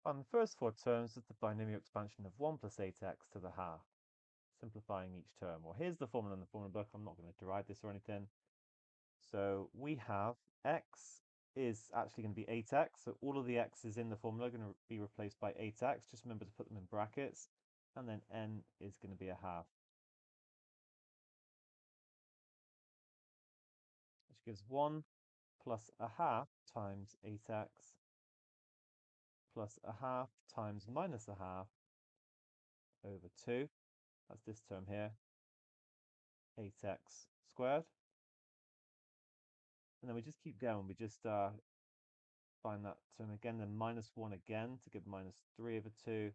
On the first four terms of the binomial expansion of 1 plus 8x to the half, simplifying each term. Well, here's the formula in the formula book. I'm not going to derive this or anything. So we have x is actually going to be 8x. So all of the x's in the formula are going to be replaced by 8x. Just remember to put them in brackets. And then n is going to be a half, which gives 1 plus a half times 8x plus a half times minus a half over 2. That's this term here, 8x squared. And then we just keep going. We just find that term again, then minus 1 again to give minus 3 over 2.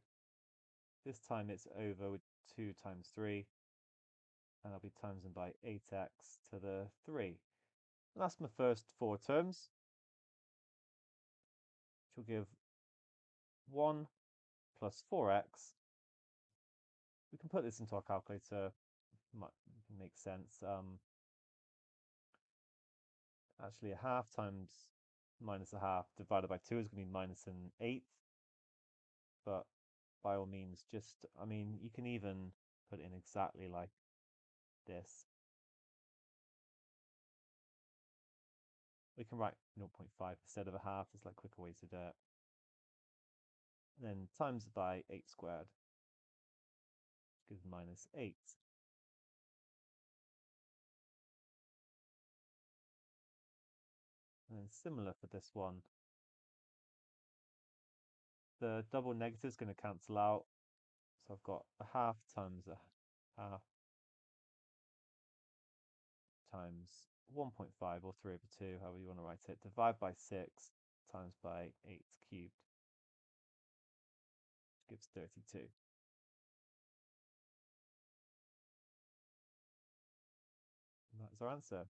This time it's over with 2 times 3. And I'll be times them by 8x to the 3. And that's my first four terms, which will give 1 plus 4x. We can put this into our calculator, might make sense. Actually, a half times minus a half divided by 2 is going to be minus an eighth. But by all means, you can even put it in exactly like this. We can write 0.5 instead of a half. It's like quicker way to do it. And then times it by 8 squared, which gives minus 8. And then similar for this one. The double negative is going to cancel out. So I've got a half times a half times 1.5 or 3 over 2, however you want to write it, divide by 6 times by 8 cubed, which gives 32. And that's our answer.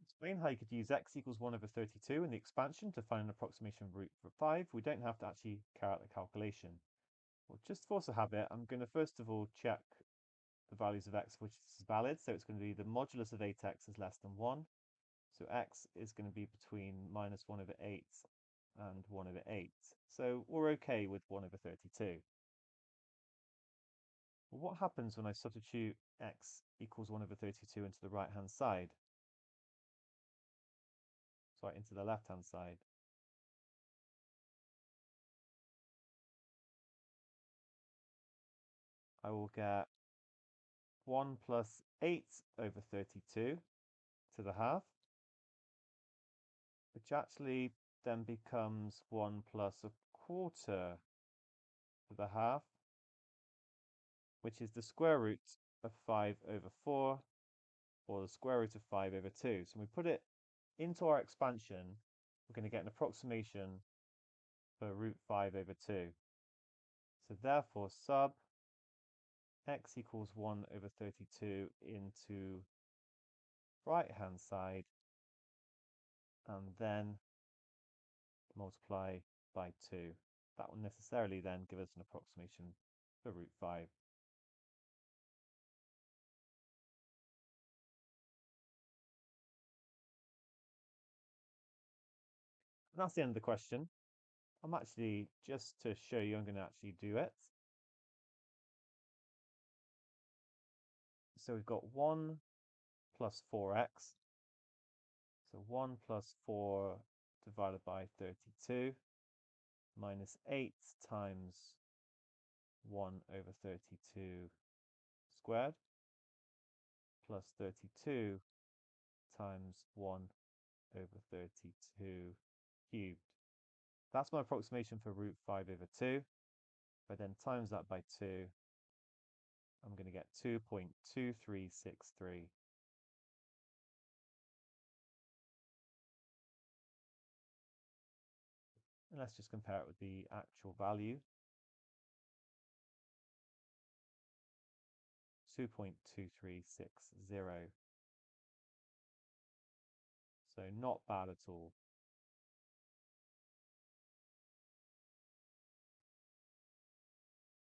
Explain how you could use x equals 1 over 32 in the expansion to find an approximation of root 5. We don't have to actually carry out the calculation. Well, just to force a habit, I'm going to first of all check the values of x which is valid. So it's going to be the modulus of 8x is less than 1. So x is going to be between minus 1 over 8 and 1 over 8. So we're okay with 1 over 32. Well, what happens when I substitute x equals 1 over 32 into the right-hand side? Sorry, into the left-hand side. I will get 1 plus 8 over 32 to the half, which actually then becomes 1 plus a quarter to the half, which is the square root of 5 over 4, or the square root of 5 over 2. So when we put it into our expansion, we're going to get an approximation for root 5 over 2. So therefore, sub x equals 1 over 32 into right-hand side, and then multiply by 2. That will necessarily then give us an approximation for root 5. And that's the end of the question. I'm actually, just to show you, I'm going to actually do it. So we've got 1 plus 4x. So 1 plus 4 divided by 32 minus 8 times 1 over 32 squared plus 32 times 1 over 32 cubed. That's my approximation for root 5 over 2. If I then times that by 2, I'm going to get 2.2363. And let's just compare it with the actual value. 2.2360. So not bad at all.